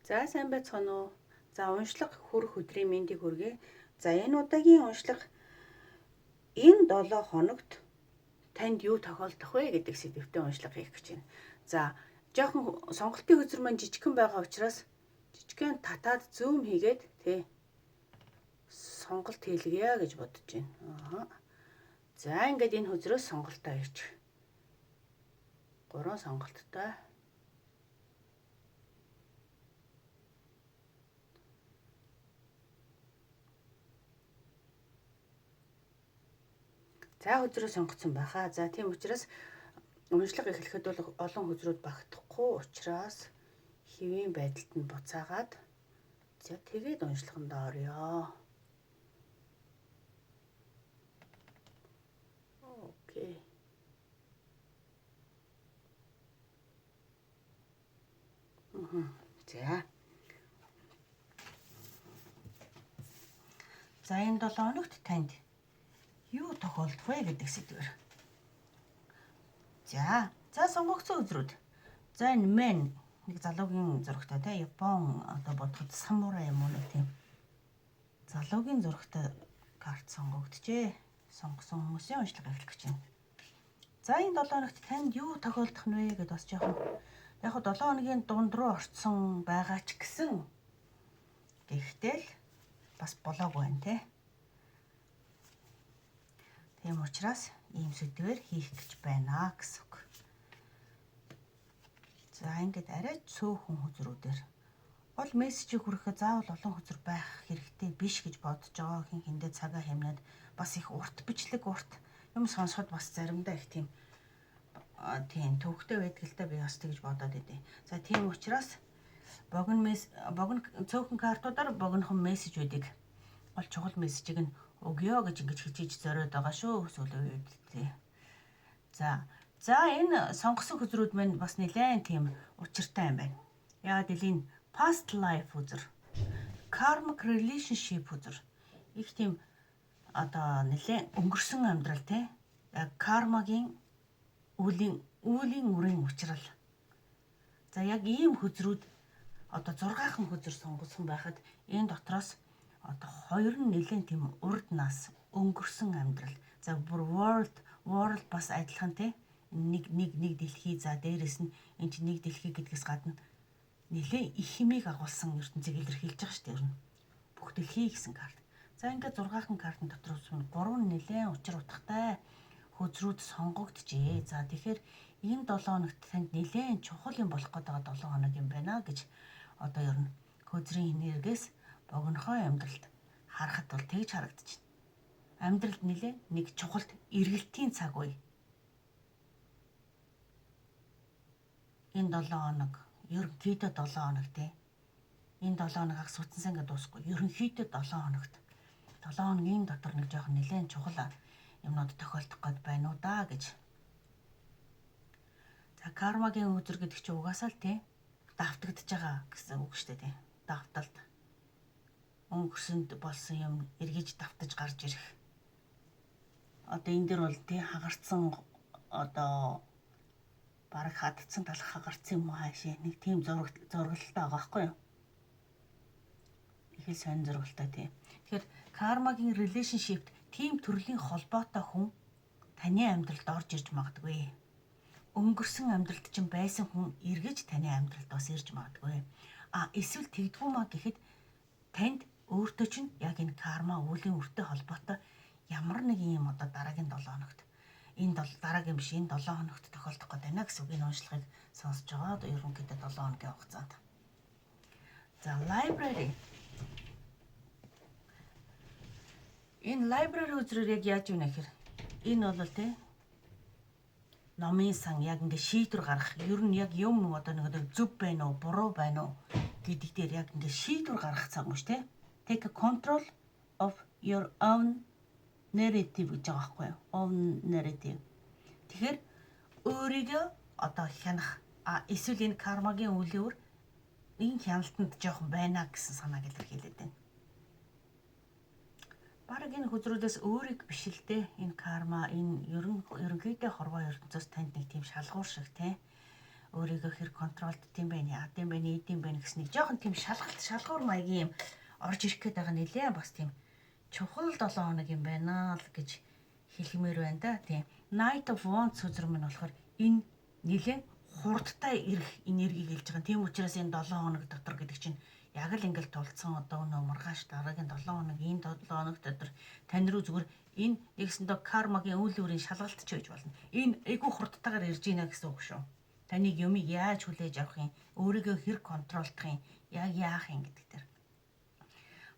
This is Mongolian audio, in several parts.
За сайн байцгаана уу? За уншлага хүрэх өдрийн мэндийг хүргэе. За энэ удаагийн уншлага энэ 7 хоногт танд юу тохиолдох вэ гэдэг сэдвтэй уншлага хийх гэж байна. За жоохон сонголтын хөзөр маань жижигхэн байгаа учраас жижигхэн татаад зүүм хийгээд тий сонголт хийлгэе гэж бодож байна. За ингээд энэ хөзрөөс сонголтоо хийчих. 3 сонголттой. За хөзрөө сонгоцсон байхаа. За тийм учраас уншлага эхлэхэд бол олон хөзрүүд багтахгүй учраас хэвийн байдалд нь буцаагаад за тэгээд уншлаганд орё. Окей. За. За энэ 7 хоногт танд юу тохиолдох вэ гэдэг сэдвээр. За сонгогдсон өдрүүд. За энэ мен нэг залуугийн зурагтай те Япон одоо бодоход самурай юм уу тийм. Залуугийн зурагтай карт сонгогджээ. Сонгосон хүмүүсийн уншлага эхлэх гэж байна. За энэ 7 хоногт танд юу тохиолдох нь вэ гэдээ бас жоохон яг 7 хоногийн дунд руу орцсон байгаа ч гэсэн гэхдээ л бас болоогүй байна те. Тийм учраас ийм сэдвээр хийх гэж байна гэсэн үг. За ингээд арай цөөхөн хөзрүүдээр бол мессежийг хүрэхэд заавал олон хөзөр байх хэрэгтэй биш гэж бодож байгаа хин хиндээ цагаа хэмнээд бас их урт бичлэг урт юм сонсоход бас заримдаа их тийм төвхтэй байдаг л та би бас тэгж бодоод идэв. За тийм учраас богино цөөхөн картуудаар богинохон мессежүүдийг бол чухал мессежийг нь өгье гэж ингэж хичээж зориод байгаа шүү сүүлийн үед тий. За энэ сонгосон хөзрүүд маань бас нэлээд тийм учиртай юм байна. Яагаад гэвэл past life хөзөр, karmic relationship хөзөр их тийм одоо нэлээд өнгөрсөн амьдрал тий. Кармагийн үлийн үрийн учрал. За яг ийм хөзрүүд одоо 6хан хөзөр сонгосон байхад энэ дотроос одоо 2 нь нэлээд тийм урд нас өнгөрсөн амьдрал. За бүр world бас адилхан тий. Нэг дэлхий за дээрэс нь энэ чинь нэг дэлхий гэдгээс гадна нэлээд их хэмийг агуулсан ертөнцийг илэрхийлж байгаа шүү дээ. Ер нь бүх дэлхий гэсэн карт. За ингээд 6хан картын дотроос 3 нь нэлээд учир утгатай хөзрүүд сонгогджээ. За тэгэхээр энэ 7 хоногт танд нэлээд чухал юм болох гэдэг 7 хоног юм байна гэж одоо ер нь хөзрийн энергиэс богинохой амьдралд харахад бол тэгж харагдаж байна. Амьдралд нэлээд нэг чухалд эргэлтийн цаг үе. Энэ 7 хоног ерөнхийдөө 7 хоног тий. Энэ 7 хоног хагас утсан сангаа дуусахгүй. Ерөнхийдөө 7 хоногт 7 хоногийн дотор нэг жоохон нэлээд чухал юмнууд тохиолдох гээд байна уу да гэж. За кармагийн өдөр гэдэг чинь угаасаа л тий давтагдж байгаа гэсэн үг шүү дээ тий. Давталт. Өнгөрсөнд болсон юм эргэж давтаж гарч ирэх. Одоо энэ дэр бол тий хагарцсан одоо бараг хадцсан талах хагарцсан юм хаашаа нэг тийм зургалтай байгаа байхгүй юу? Их л сонь зургалтай тий. Тэгэхээр кармагийн relationship тийм төрлийн холбоотой хүн таны амьдралд орж ирж магадгүй. Өнгөрсөн амьдралд чинь байсан хүн эргэж таны амьдралд бас ирж магадгүй. Эсвэл тэгдгүү маа гэхэд танд өөртөө чинь яг энэ карма үеийн үртэй холбоотой ямар нэг юм одоо дараагийн 7 хоногт энэ дараагийн биш энэ 7 хоногт тохиолдох гээд байна гэсэн үг энэ уншлагыг сонсож байгаа. Одоо ерөнхийдөө 7 хоногийн хугацаанд. За library. Энэ library үзрээр яг яаж юу нэхэр энэ бол тий номын сан яг ингээ шийдвэр гаргах ер нь яг юм одоо нэг зөв байна уу буруу байна уу гэдэг дээр яг ингээ шийдвэр гаргах цаг юм шүү тий. Take a control of your own narrative гэж байгаа байхгүй юу? Own narrative. Тэгэхээр өөрийгөө одоо хянах эсвэл энэ кармагийн үлийн үр энэ хяналтанд жоохон байна гэсэн санааг илэрхийлээд байна. Бараг энэ хөзрүүдээс өөрийг биш л дээ энэ карма энэ ерөнхийдөө хорвоо ертөнцөөс танд нэг тийм шалгуур шиг тий өөрийгөө хэр контролдд юм бэ, яад юм бэ, ийдэм бэ гэснийг жоохон тийм шалгуур маягийн юм орж ирэх гээд байгаа нэлээ бас тийм чухал 7 хоног юм байна л гэж хэлмээр байна да. Тийм. Night of Wands үзэр минь болохоор энэ нэлээд хурдтай ирэх энергийг хэлж байгаа. Тийм учраас энэ 7 хоног дотор гэдэг чинь яг л ингээл тулцсан одоо өнөө маргааш дараагийн 7 хоног энэ 7 хоног дотор тань руу зүгээр энэ нэгсэндээ кармагийн үйл өөрийн шалгалтч байж болно. Энэ айгүй хурдтайгаар ирж ийна гэсэн үг шүү. Таныг юмыг яаж хүлээж авах юм, өөрийгөө хэр контролдох юм, яг яах юм гэдэг дээр.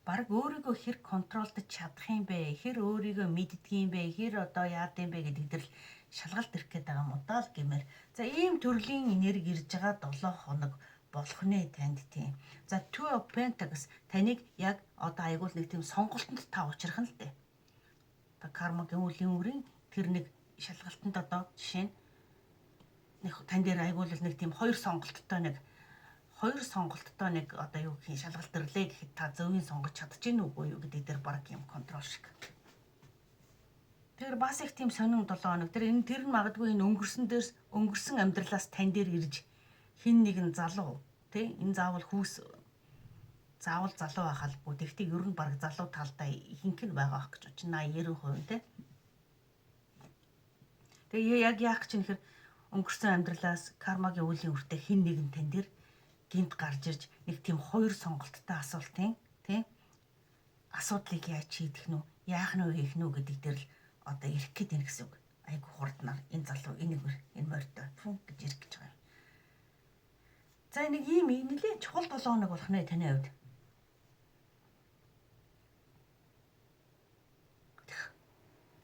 Бараг өөрийгөө хэр контролдож чадах юм бэ, хэр өөрийгөө мэддэг юм бэ, хэр одоо яад юм бэ гэдэг дээр л шалгалт ирэх гээд байгаа юм удаа л гэмээр. За ийм төрлийн энерги ирж байгаа 7 хоног болох нэ танд тийм. За Two of Pentacles таныг яг одоо айгуул нэг тийм сонголтонд та учрах нь л дээ. Одоо кармагийн үлийн үрийн тэр нэг шалгалтанд одоо жишээ нь нэг тань дээр айгуул нэг тийм хоёр сонголттой нэг одоо юу гэх юм шалгалт ирлээ гэхэд та зөвийн сонгож чадчихэв үгүй юу гэдэг дээр баг юм контрол шиг. Тэр бас их тийм сонин 7 хоног. Тэр нь магадгүй энэ өнгөрсөн амьдралаас тань дээр ирж хин нэгэн залуу тий энэ заавал залуу байхалбгүй. Тэгтээ ер нь баг залуу талдаа ихэнх нь байгаа ах гэж байна. 80-90% тий. Тэгээ яг яах гэж нэхэр өнгөрсөн амьдралаас кармагийн үеийн үртэй хин нэгэн тань дээр гинт гарч ирж нэг тийм хоёр сонголттой асуултын тий асуудлыг яаж шийдэх нь яах нь хийх нь гэдэг дээр л одоо ирэх гээд байна гэсэн үг. Айгу хурднаар энэ залуу энэ морьтой гэж ирэх гэж байгаа юм. За нэг ийм нэлээд чухал 7 хоног болох нэ таны хувьд.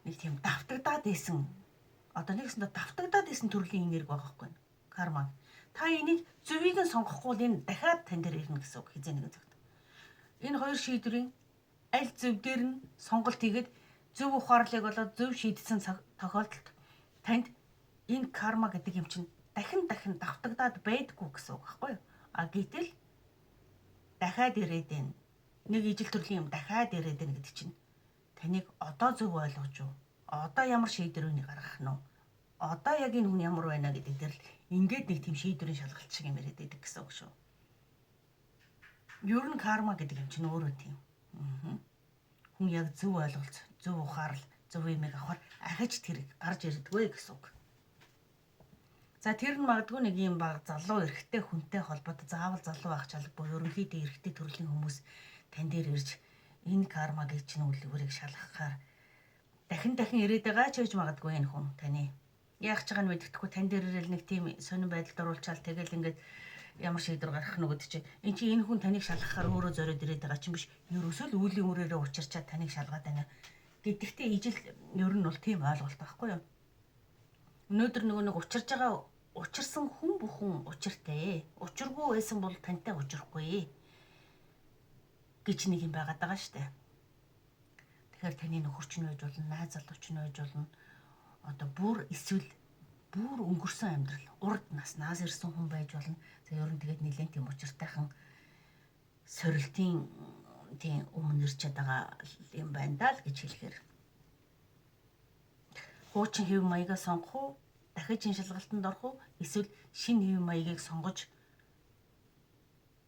Нэг тийм давтагдаад исэн одоо нэгсэндээ давтагдаад исэн төрлийн энерги байгаа байхгүй юу? Карма. Та энийг зөвийг нь сонгохгүй л энэ дахиад тань дээр ирнэ гэсэн үг хизээ нэгэн цагт. Энэ хоёр шийдвэрийн аль зөв дээр нь сонголт хийгээд зөв ухаарлыг болоод зөв шийдсэн тохиолдолд танд энэ карма гэдэг юм чинь дахин давтагдаад байдаггүй гэсэн үг байхгүй юу? А гэтэл дахиад ирээд байна. Нэг ижил төрлийн юм дахиад ирээд байна гэдэг чинь таныг одоо зөв ойлгож юу? Одоо ямар шийдвэрийг гаргах нь вэ? Одоо яг энэ хүн ямар байна гэдэг дээр л ингээд нэг тийм шийдвэрийн шалгалт шиг юм яриад байдаг гэсэн үг шүү. Ер нь карма гэдэг юм чинь өөрөө тийм. Хүн яг зөв ойлголт, зөв ухаарл, зөв юмыг авахар ахиж тэр гарч ирдэгвэ гэсэн үг. За тэр нь магадгүй нэг юм баг залуу эрэгтэй хүнтэй холбоотой заавал залуу байх чалгагүй ерөнхийдөө эрэгтэй төрлийн хүмүүс тань дээр ирж энэ кармагийн чинь үйл өөрийг шалгахаар дахин ирээд байгаа ч гэж магадгүй энэ хүн таны яах ч байгаа нь мэддэхгүй тань дээр ирэл нэг тийм сонирн байдалд оруулчаал тэгэл ингээд ямар шийдвэр гаргах нь гэдэг чинь энэ хүн таныг шалгахаар өөрөө зориод ирээд байгаа чинь биш ерөөсөө л үлийн үрээрээ учирчаад таныг шалгаад байна гэдэгтээ ижил ер нь бол тийм ойлголт байхгүй юу. Өнөөдөр нэг учирсан хүн бүхэн учиртай. Учиргүй байсан бол тантай учрахгүй гэж нэг юм байгаад байгаа штэ. Тэгэхээр таны нөхөрч нь байж болно, найз залууч нь байж болно. Одоо бүр өнгөрсөн амьдрал, урд наснаас ирсэн хүн байж болно. За ер нь тэгээд нэлээд тийм учиртайхан сорилтын тийм өмнө ирчээд байгаа юм байна даа л гэж хэлэхээр. Хуучин хэв маягаа сонгох уу? Дахиж энэ шалгалтанд орох уу? Эсвэл шинэ хэв маягийг сонгож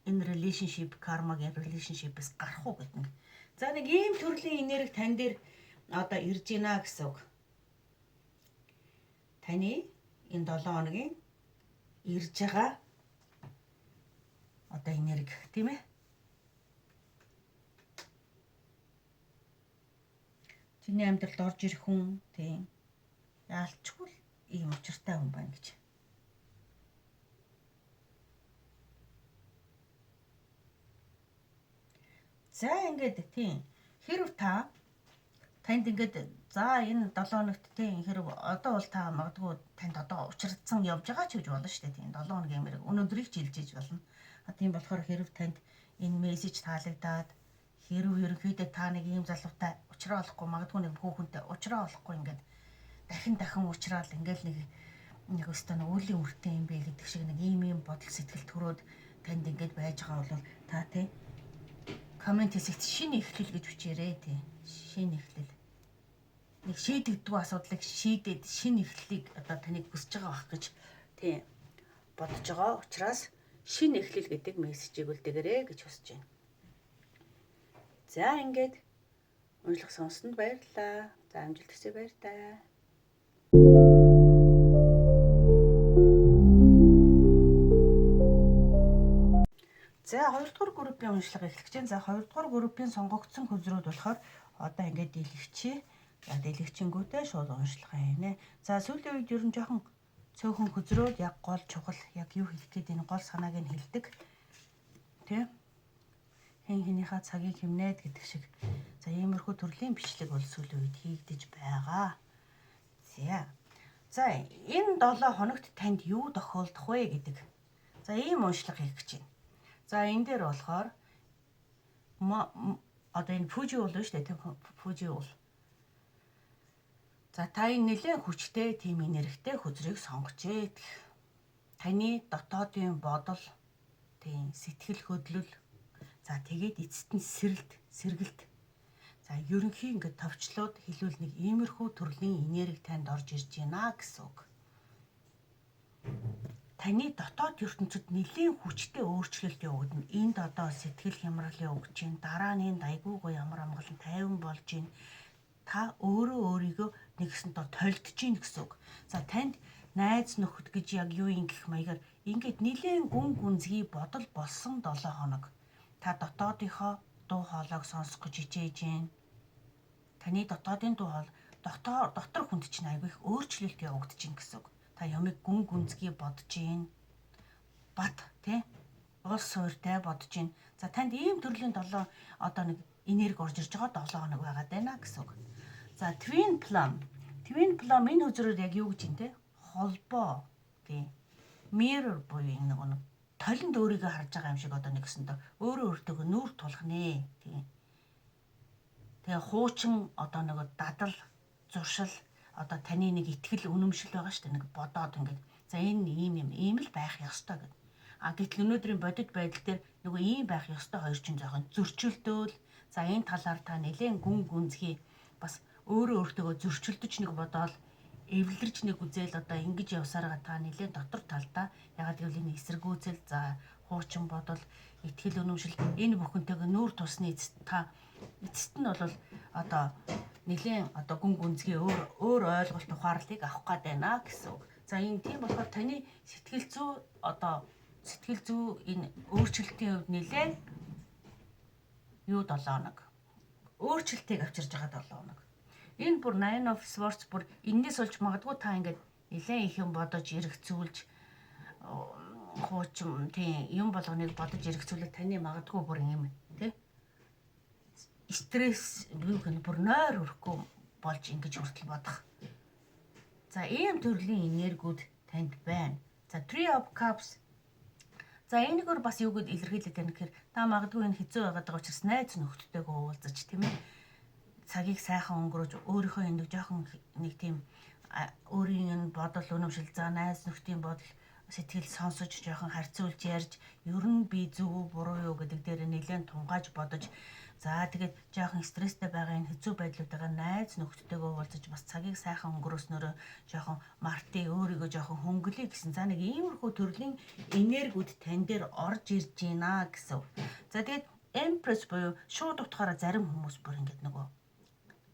энэ relationship кармагийн relationship-ээс гарах уу гэдэг. За нэг ийм төрлийн энерги тань дээр одоо ирж байна гэсэн үг. Таны энэ 7 хоногийн ирж байгаа одоо энерги тийм ээ. Чиний амьдралд орж ирэх хүн тийм яалчгүй ийм учиртай хүн байна гэж. За ингээд тийм хэрв танд ингээд за энэ 7 хоногт тийм хэрв одоо бол та магадгүй танд одоо учирдсан явж байгаа ч гэж болно шүү дээ. Тийм 7 хоногийн мэрэг өнөөдрийг ч илжиж болно. Тийм болохоор хэрв танд энэ мессеж таалагдаад хэрв ерөнхийдөө та нэг ийм залуутай уулзраа болохгүй магадгүй нэг хүүхэнтэй уулзраа болохгүй ингээд дахин уулзраал ингээл нэг өстө нэг үлийн үртэй юм бэ гэдэг шиг нэг ийм бодол сэтгэл төрөөд танд ингээд байж байгаа бол та тийм коммент хэсэгт шинэ эхлэл гэж бичээрэй тий. Шинэ эхлэл. Нэг шийдэгддэг асуудлыг шийдээд шинэ эхлэлийг одоо таныг хүсэж байгаа байх гэж тий. бодож байгаа учраас шинэ эхлэл гэдэг мессежийг үлдээгээрэй гэж хүсэж байна. За ингээд уншлах сонссонд баярлалаа. За амжилт хүсье баяр таа. За 2 дугаар группийн уншлага эхлэх чинь. За 2 дугаар группийн сонгогдсон хөзрүүд болохоор одоо ингээд дэлгэчээ. За дэлгэчингүүтээ шууд уншлах юм нэ. За сүүлийн үед ер нь жоохон цөөхөн хөзрүүд яг гол чухал яг юу хэлэх гээд энэ гол санааг нь хэлдэг. Тэ? Хэн хэнийхээ цагийг хэмнээд гэдэг шиг. За иймэрхүү төрлийн бичлэг бол сүүлийн үед хийгдэж байгаа. За энэ 7 хоногт танд юу тохиолдох вэ гэдэг. За ийм уншлага хийх гэж байна. За энэ дээр болохоор одоо энэ Фужи уул шүү дээ. Фужи уул. За та энэ нэлээд хүчтэй тийм энергитэй хөзрийг сонгожээ. Таны дотоодын бодол, тийм сэтгэл хөдлөл, за тэгээд эцэст нь сэргэлт. За ерөнхий ингээд товчлоод хэлвэл нэг иймэрхүү төрлийн энерги танд орж ирж байна гэсэн үг. Таны дотоод ертөнцид нэлийн хүчтэй өөрчлөлт явагдана. Энд одоо сэтгэл хямрал явагдаж байна. Дараа нь энд айгуугүй ямар амгалан тайван болж байна. Та өөрийгөө нэгсэнтэй тольдож байна гэсэн үг. За танд найз нөхөд гэж яг юу юм гэх маягаар ингээд нэлийн гүн гүнзгий бодол болсон 7 хоног. Та дотоодынхоо дуу хоолойг сонсох гэж хичээж байна. Таны дотоодын дуу хоол дотор хүнд чинь айгүй их өөрчлөлт явагдаж байна гэсэн үг. Та ямиг гүн гүнзгий бодож гин бат тий уус суурьтай бодож гин. За танд ийм төрлийн 7 одоо нэг энерги орж ирж байгаа 7 хоног байгаад байна гэсэн үг. За twin plum энэ үзрээр яг юу гэж юм те холбоо тий mirror буюу нэг толинд өөрийгөө харж байгаа юм шиг одоо нэгсэндээ өөртөө нүүр тулах нэ тий. Тэгээ хуучин одоо нэг дадал зуршил одоо таны нэг итгэл үнэмшил байгаа шүү дээ. Нэг бодоод ингээд за энэ ийм л байх ёстой гэдэг. Гэтэл өнөөдрийн бодит байдал дээр нөгөө ийм байх ёстой хоёр чинь жоохон зөрчилдөөл. За энэ талаар та нэлээд гүн гүнзгий бас өөртөө зөрчилдөж нэг бодоол эвлэрч нэг үзэл одоо ингэж явсараа та нэлээд дотор талдаа ягаад гэвэл энэ эсэргүүцэл за хуучин бодол итгэл үнэмшил энэ бүхэнтэйг нүүр тусны эцэст нь бол одоо нэлийн одоо гүн гүнзгий өөр ойлголт ухаарлыг авах гээд байна гэсэн үг. За энэ тийм болохоор таны сэтгэл зүй энэ өөрчлөлтийн хувьд нэлээд юу 7 хоног өөрчлөлтийг авчирж байгаа 7 хоног. Энэ бүр Nine of Swords бүр энэс болж магадгүй та ингээд нэлээд их юм бодож эргэцүүлж хуучин тийм юм болгоныг бодож эргэцүүлэх таны магадгүй бүр юм тий стресс бүр нойр өрөхгүй болж ингэж хүртэл бодох. За ийм төрлийн энергиуд танд байна. За Three of Cups. За энэгээр бас юу гэд илэрхийлээд байна гэхээр та магадгүй энэ хэцүү байгаад байгаа учраас найз нөхдөдтэйгээ уулзаж тийм ээ цагийг сайхан өнгөрөөж өөрийнхөө энэ жоохон нэг тийм өөрийн бодол үнэмшил за найз нөхдийн бодол сэтгэл сонсож жоохон харьцуулж ярьж ер нь би зөв буруу юу гэдэг дээр нэлээд тунгааж бодож за тэгээд жоохон стресстэй байгаа энэ хэцүү байдлуудаа найз нөхдөдтэйгээ уулзаж бас цагийг сайхан өнгөрөөснөөрөө жоохон мартыг өөрийгөө жоохон хөнгөлөе гэсэн за нэг иймэрхүү төрлийн энергиуд тань дээр орж ирж байна гэсэн. За тэгээд Empress буюу шууд утгаараа зарим хүмүүс бүр ингэж нөгөө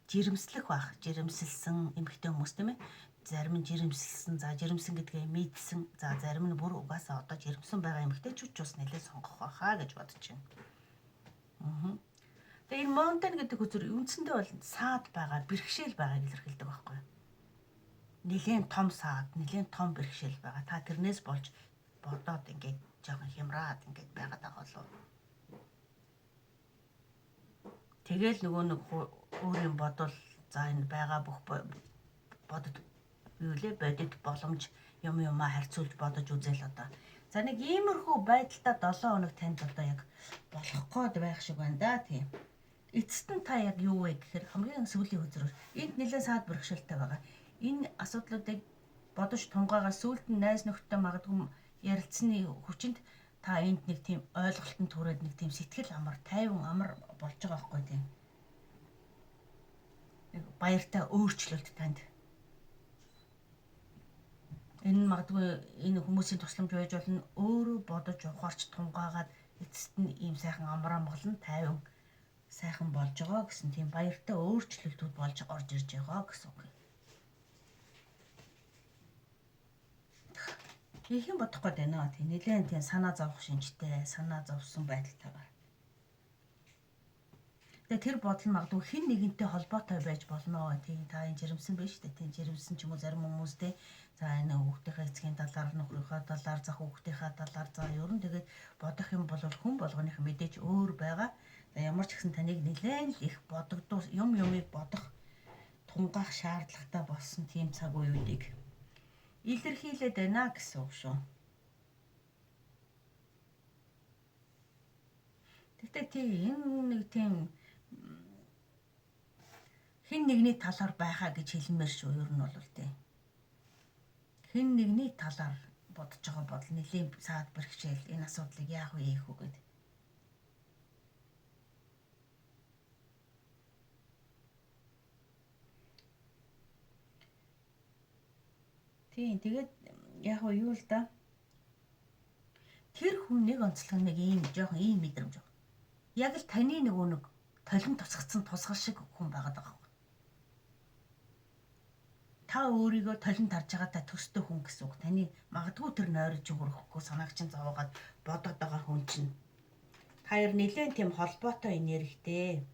жирэмслэх байх, жирэмсэлсэн эмэгтэй хүмүүс тийм ээ. Зарим нь жирэмсэлсэн, за жирэмсэн гэдгээ мэдсэн, за зарим нь бүр угаасаа одоо жирэмсэн байгаа эмэгтэйчүүд ч бас нэлээд сонгох байхаа гэж бодож байна. Тэгээ энэ Mountain гэдэг үзэр үндсэндээ бол саад байгаа, бэрхшээл байгааг илэрхийлдэг байхгүй юу? Нэлээд том саад, нэлээд том бэрхшээл байгаа. Та тэрнээс болж бодоод ингээд жоохон хямраад ингээд байгаад байгаа болов. Тэгэл нөгөө нэг өөрийн бодол за энэ байгаа бүх бодод бодит боломж юмаа харьцуулж бодож үзэл одоо. За нэг иймэрхүү байдалтай 7 хоног танд одоо яг болох гээд байх шиг байна да тийм. Эцэст нь та яг юу вэ гэхээр хамгийн сүүлийн үзрээр энд нэлээд саад бэрхшээлтэй байгаа. Энэ асуудлуудыг бодож тунгаагаа сүүлд нь найз нөхдөд магадгүй ярилцсны хүчинд та энд нэг тийм ойлголтод түрээд нэг тийм сэтгэл амар тайван амар болж байгаа байхгүй тийм. Баяртай өөрчлөлт танд. Энэ нь магадгүй энэ хүмүүсийн тусламж байж болно. Өөрөө бодож ухаарч тунгаагаад эцэст нь ийм сайхан амар амгалан тайван сайхан болж байгаа гэсэн тийм баяртай өөрчлөлтүүд болж орж ирж байгаа гэсэн үг. Хийх юм бодохгүй байна. Тийм нэлээд тийм санаа зовох шинжтэй, санаа зовсон байдалтайгаар. Тэгээ тэр бодол магадгүй хэн нэгэнтэй холбоотой байж болно. Тийм та энэ жирэмсэн биш үү? Тийм жирэмсэн ч юм уу зарим хүмүүстэй за энэ хүүхдийнхээ эцгийн талаар, нөхрийнхөө талаар, зах хүүхдийнхээ талаар за ер нь тэгээд бодох юм бол хүн болгоных мэдээж өөр байгаа. За ямар ч гэсэн таныг нэлээд их бодогдуу юмыг бодох тунгаах шаардлагатай болсон тийм цаг үеүүдийг илэрхийлээд байна гэсэн үг шүү. Тэгтээ тийм энэ нэг тийм хэн нэгний талаар байхаа гэж хэлмээр шүү. Ер нь бол тийм хэн нэгний талаар бодож байгаа бодол нэлийн саад бэрхшээл энэ асуудлыг яах вэ ийх үү гэдэг. Тийм тэгээд яг юу л да. Тэр хүн нэг онцлог нэг ийм жоохон ийм мэдрэмж байна. Яг л таны нөгөө нэг толин тусгацсан тусгал шиг хүн байгаад байгаа. Та өөрийгөө толин тарж байгаа та төстэй хүн гэсэн үг. Таны магадгүй тэр нойрож өгөхгүй санаагчин зовоогоод бодоод байгаа хүн чинь. Та хоёр нэлээд тийм холбоотой энергитэй.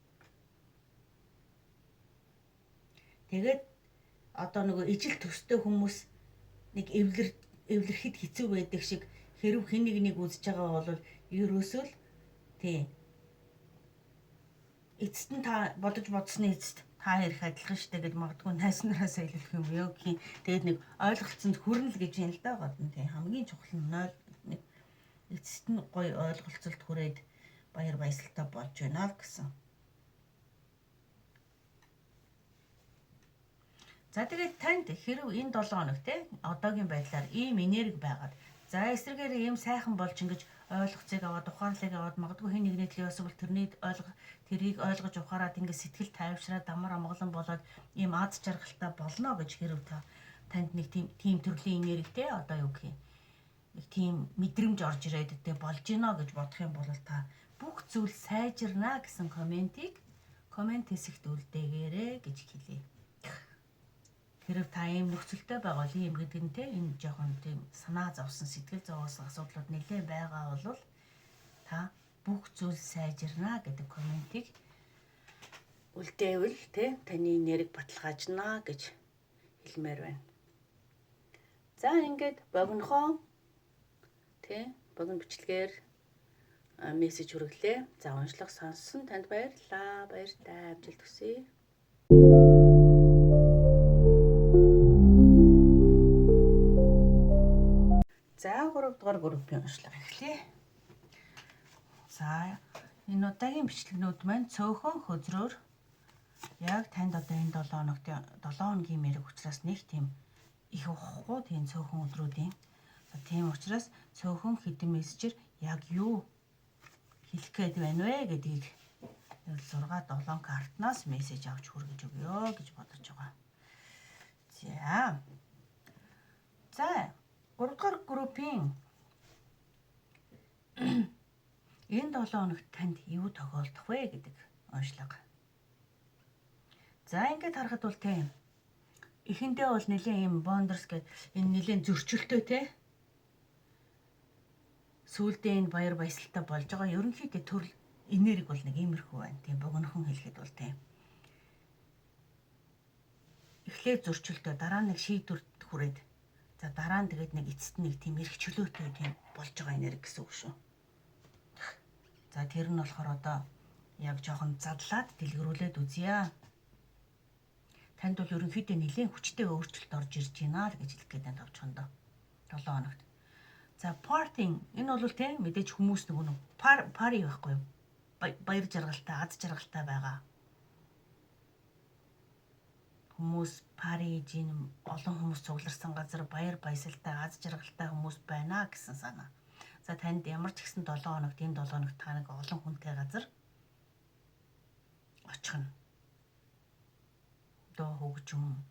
Тэгээд одоо нөгөө ижил төстэй хүмүүс нэг эвлэрхэд хэцүү байдаг шиг хэрв хэн нэг үзэж байгаа бол ерөөсөө л тийм эцэст нь та бодож бодсны эцэст та ярих адилхан штэ гэж магадгүй найс нараас илэрх юм юу гэх юм. Тэгээд нэг ойлголцонд хүрнэ л гэж юм л да гол нь тийм хамгийн чухал нь нэг эцэст нь гоё ойлголцолд хүрээд баяр баясгалтай болж байна л гэсэн. За тэгээд танд хэрв энэ 7 хоног те одоогийн байдлаар ийм энерги байгаад за эсрэгээр ийм сайхан болж ингэж ойлгоцыг аваад ухаарлыг аваад магадгүй хэн нэгний төлөө бас бол тэрийг ойлгож ухаарад ингэ сэтгэл тайвшраад амар амгалан болоод ийм аз жаргалтай болно гэж хэрв танд нэг тийм төрлийн энерги те одоо юу гэх юм нэг тийм мэдрэмж орж ирээд те болж гинэ гэж бодох юм бол та бүх зүйл сайжирна гэсэн коммент хэсэгт үлдээгээрэй гэж хэлье. Хэрэг та ийм нөхцөлтэй байгаа бол ийм гэдэг нь те энэ жоохон тийм санаа зовсон сэтгэл зовоосон асуудлууд нэлээд байгаа бол та бүх зүйл сайжирна гэдэг комментиг үлдээвэл те таны нэрийг баталгаажна гэж хэлмээр байна. За ингээд богинохоо те богино бичлэгээр мессеж хүргэлээ. За уншлах сонссон танд баярлалаа. Баяртай амжилт хүсье. За 3 дугаар группийн уншлага эхлэе. За энэ удаагийн бичлэгнүүд маань цөөхөн хөзрөөр яг танд одоо энэ 7 хоногийн мэрэг учраас нэг тийм их ухахгүй тийм цөөхөн өдрүүдийн. За тийм учраас цөөхөн хэдэн мессежээр яг юу хэлэх гээд байна вэ гэдгийг 6 7 картнаас мессеж авч хүргэж өгье гэж бодож байгаа. За 3 дугаар группийн энэ 7 хоногт танд юу тохиолдох вэ гэдэг уншлага. За ингээд харахад бол тийм эхэндээ бол нэлийн юм бондерс гэдэг энэ нэлийн зөрчилтэй те сүүлдээ энэ баяр баясгалтай болж байгаа. Ерөнхийдөө төрөл энерги бол нэг иймэрхүү байна. Тийм богинохон хэлэхэд бол тийм эхлээд зөрчилтэй дараа нэг шийдвэрт хүрээд за дараа нь тэгээд нэг эцэст нэг тийм эрх чөлөөтэй тийм болж байгаа энерги гэсэн үг шүү. За тэр нь болохоор одоо яг жоохон задлаад дэлгэрүүлээд үзье. Танд бол ерөнхийдөө нэлийн хүчтэй өөрчлөлт орж ирж байна л гэж хэлэх гээд байна тавчхандаа 7 хоногт. За parting энэ бол тийм мэдээж хүмүүс нөгөө пари байхгүй юу? Баяр жаргалтай, аз жаргалтай байгаа. Хүмүүс пари жин олон хүмүүс цугларсан газар баяр баясгалтай, аз жаргалтай хүмүүс байна гэсэн санаа. За танд ямар ч гэсэн 7 хоногт энэ 7 хоногт та нэг олон хүнтэй газар очих нь. Одоо хөгжим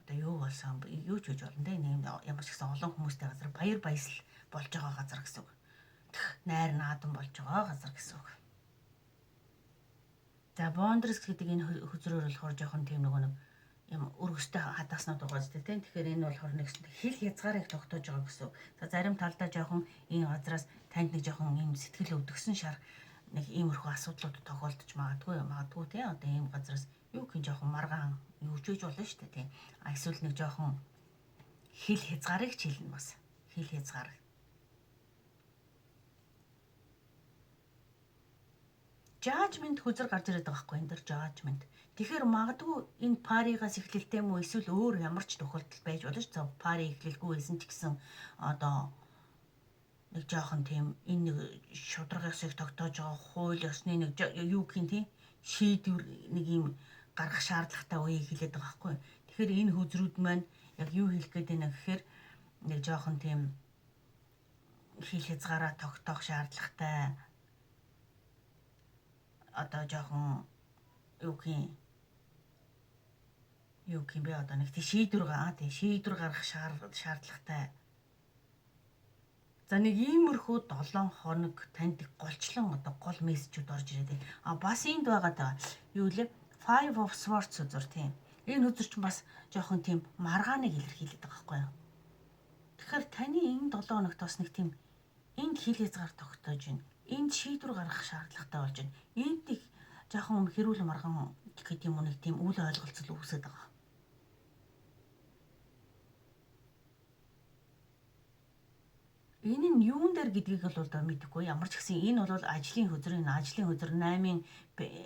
одоо юу болсон юу ч гэж болно те нэг ямар ч гэсэн олон хүмүүстэй газар баяр баясгал болж байгаа газар гэсэн үг. Найр наадан болж байгаа газар гэсэн үг. За boundaries гэдэг энэ хөзрөөр болохоор жоохон тийм нэг юм өргөстэй хадааснууд байгаа зү тийм. Тэгэхээр энэ болохоор нэг хил хязгаарыг тогтоож байгаа гэсэн. За зарим талдаа жоохон энэ газраас танд нэг жоохон юм сэтгэл өвдөгсөн шар нэг иймэрхүү асуудлууд тохиолдож магадгүй тийм. Одоо ийм газраас юу гэх юм жоохон маргаан юу ч үж болно шүү дээ тийм. Эсвэл нэг жоохон хил хязгаарыг ч хэлнэ бас. Хил хязгаар. Judgment хүзэр гарч ирээд байгаа байхгүй энэ дэр judgment. Тэгэхээр магадгүй энэ паригаас эхлэлтэй юм уу эсвэл өөр ямар ч тохиолдол байж болно шүү дээ. Пари эхлэлгүй байсан ч гэсэн одоо нэг жоохон тийм энэ нэг шударгыг тогтоож байгаа хууль ёсны нэг юу гэх юм тийм шийдвэр нэг юм гаргах шаардлагатай үеийг хэлээд байгаа байхгүй. Тэгэхээр энэ хүзрүүд маань яг юу хэлэх гээд байна гэхээр нэг жоохон тийм хил хязгаараа тогтоох шаардлагатай одоо жоохон юу гэх юм бэ одоо нэг шийдвэр гаргах шаардлагатай. За нэг иймэрхүү 7 хоног танд голчлон одоо гол мессежүүд орж ирээд байна. Бас энд байгаа даа. Юу лээ? Five of Swords үзэр тийм. Энэ үзэр чинь бас жоохон тийм маргааныг илэрхийлээд байгаа байхгүй юу? Тэгэхээр таны энэ 7 хоногт бас нэг тийм энд хил хязгаар тогтоож байна. Энд шийдвэр гаргах шаардлагатай болж байна. Энд их жоохон хэрүүл маргаан гэдэг юм уу нэг тийм үл ойлголцол үүсэж байгаа. Энэ нь юун дээр гэдгийг бол одоо мэдэхгүй. Ямар ч гэсэн энэ бол ажлын хөзөр 8-ын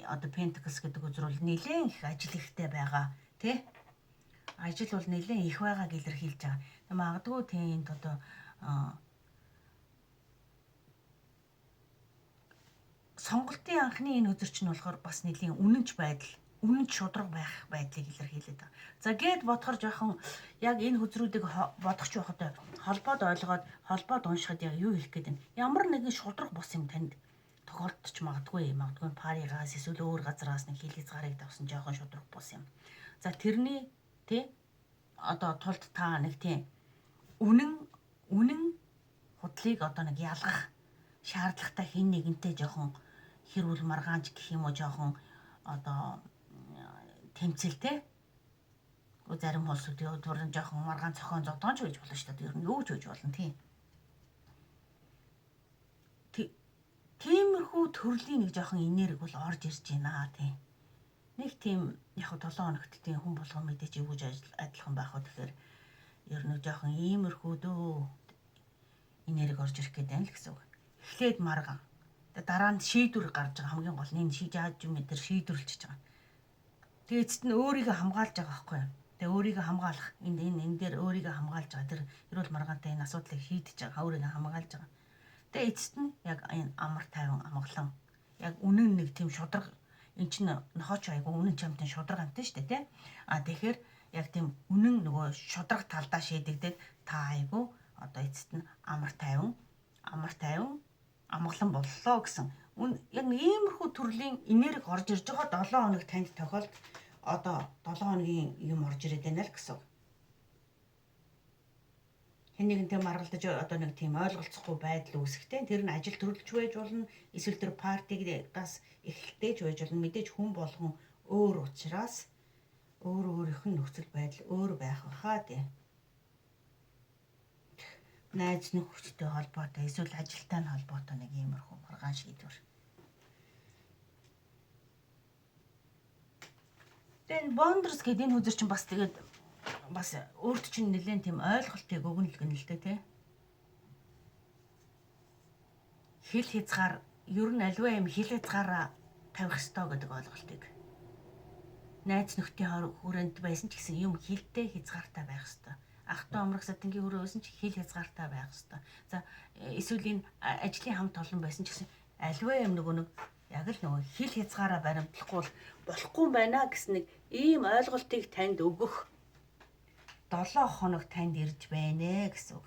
одоо Pentacles гэдэг хөзөр бол нэлээд их ажил ихтэй байгаа тий. Ажил бол нэлээд их байгааг илэрхийлж байгаа. Магадгүй тийм одоо сонголтын анхны энэ хөзөр чинь болохоор бас нэлийн үнэнч шудраг байх байдлыг илэрхийлээд байгаа. За гээд бодохоор жоохон яг энэ хөзрүүдийг бодох ч байхад холбоод уншихад яг юу хэлэх гээд байна. Ямар нэгэн шудраг бус юм танд тохиолдож магадгүй паригаас эсвэл өөр газраас нэг хил хязгаарыг давсан жоохон шудраг бус юм. За тэрний тий одоо тулд та нэг тийм үнэн худлыг одоо нэг ялгах шаардлагатай хэн нэгэнтэй жоохон хэрүүл маргаанч гэх юм уу жоохон одоо тэмцэлтэй. Зарим холсуудын өдөрн жоохон маргаан цохон зодоонч гэж болно шүү дээ. Ер нь юу ч гэж болно тийм. Тиймэрхүү төрлийн нэг жоохон энерги бол орж ирж байна тийм. Нэг тийм яг 7 хоногт тийм хүн болгон мэдээж ивэж адилхан байх уу тэгэхээр ер нь жоохон иймэрхүү энерги орж ирэх гээд байна л гэсэн үг. Эхлээд маргаан. Дараа нь шийдвэр гарч байгаа хамгийн гол нь энэ жажмент төр шийдвэрлэж байгаа. Тэгээ эцэст нь өөрийгөө хамгаалж байгаа байхгүй юу? Тэгээ өөрийгөө хамгаалах энэ дээр өөрийгөө хамгаалж байгаа тэр эрүүл маргаантай энэ асуудлыг шийдэж байгаа өөрийгөө хамгаалж байгаа. Тэгээ эцэст нь яг энэ амар тайван амгалан яг үнэн нэг тийм шудраг эн чинь нохооч айгу үнэн чамтай шудраг амтай шүү дээ тий. Тэгэхээр яг тийм үнэн нөгөө шудраг талдаа шийдэгдээд та айгу одоо эцэст нь амар тайван амгалан боллоо гэсэн. Яг нэг иймэрхүү төрлийн энерги орж ирж байгаа 7 хоног танд тохиолд одоо 7 хоногийн юм орж ирээд байна л гэсэн. Хэн нэгэнтэй маргалдаж одоо нэг тийм ойлголцохгүй байдал үүсэхтэй. Тэр нь ажил төрөлж байж болно. Эсвэл тэр партигаас эхэлтэйж байж болно. Мэдээж хүн болгон өөр учраас өөрийнх нь нөхцөл байдал өөр байх баха тийм. Найз нөхөдтэй холбоотой эсвэл ажилтай холбоотой нэг иймэрхүү маргаан шийдвэр. Тэгээд boundaries гэдэг энэ хүзэр чинь бас тэгээд бас өөрт чинь нэлээд тийм ойлголтыг өгнө л дээ тий. Хил хязгаар ер нь аливаа юм хил хязгаараа тавих ёстой гэдэг ойлголтыг. Найз нөхдийн хүрээнд байсан ч гэсэн юм хилтэй хязгаартай байх ёстой. Ахтуу амрах сатингийн хүрээ байсан ч хил хязгаартай байх ёстой. За эсвэл энэ ажлын хамт олон байсан ч гэсэн аливаа юм нэг яг л нөгөө хил хязгаараа баримтлахгүй болохгүй байна гэсэн нэг ийм ойлголтыг танд өгөх 7 хоног танд ирж байна гэсэн үг.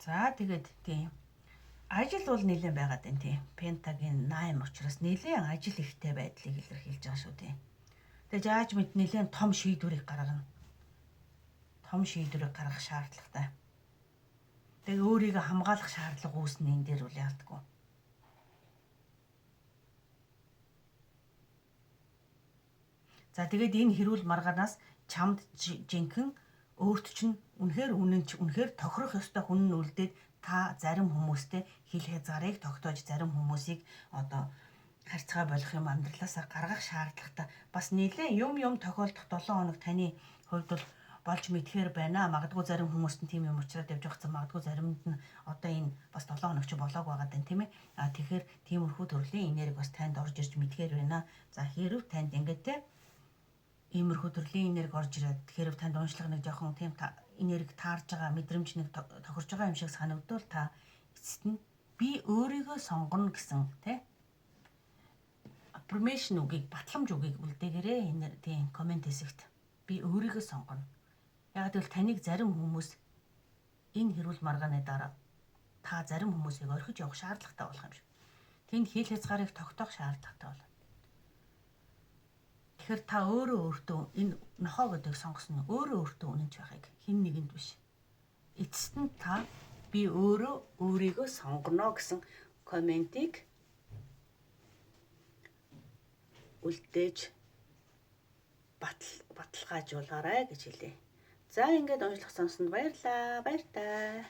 За тэгээд тийм Ажил бол нэлээд байгаад байна тий. Пентагийн 8 учраас нэлээд ажил ихтэй байдлыг илэрхийлж байгаа шүү тий. Тэгээ яаж мэд нэлээд том шийдвэрийг гаргана. Том шийдвэрийг гаргах шаардлагатай. Тэгээ өөрийгөө хамгаалах шаардлага үүснэ энэ дээр үл яадаггүй. За тэгээд энэ хэрүүл маргаанаас чамд жинхэнэ өөрт чинь үнэхээр тохирох ёстой хүн нь үлдээд та зарим хүмүүстэй хил хязгаарыг тогтоож зарим хүмүүсийг одоо харьцаа болох юм амьдралаасаа гаргах шаардлагатай. Бас нэлээд юм тохиолдох 7 хоног таны хувьд бол болж мэдхээр байна. Магадгүй зарим хүмүүст нь тийм юм уучраад явж байгаа юм. Магадгүй заримд нь одоо энэ бас 7 хоног чи болоог байгаа даа тийм ээ. Тэгэхээр тиймэрхүү төрлийн энерги бас танд орж ирж мэдхээр байна. За хэрв танд ингээд те иймэрхүү төрлийн энерги орж ирээд хэрв танд уншлага нэг жоохон тийм энерги таарж байгаа, мэдрэмж нэг тохирж байгаа юм шиг санагдвал та эцэст нь би өөрийгөө сонгоно гэсэн те affirmation үгийг, батламж үгийг үлдээгээрэй энэ тийм комент хэсэгт. Би өөрийгөө сонгоно. Яг гэвэл таныг зарим хүмүүс энэ хэрүүл маргааны дараа та зарим хүмүүсийг орхиж явах шаардлагатай болох юм шиг. Тэнд хил хязгаарыг тогтоох шаардлагатай болно. Тэгэхээр та өөртөө энэ нохоо гэдэг сонгосон нь өөртөө үнэнч байхыг хэн нэгэнд биш. Эцэст нь та би өөрийгөө сонгоно гэсэн комментиг үлдээж баталгаажуулаарай гэж хэлье. За ингээд уншлах сонссонд баярлалаа. Баяр таа.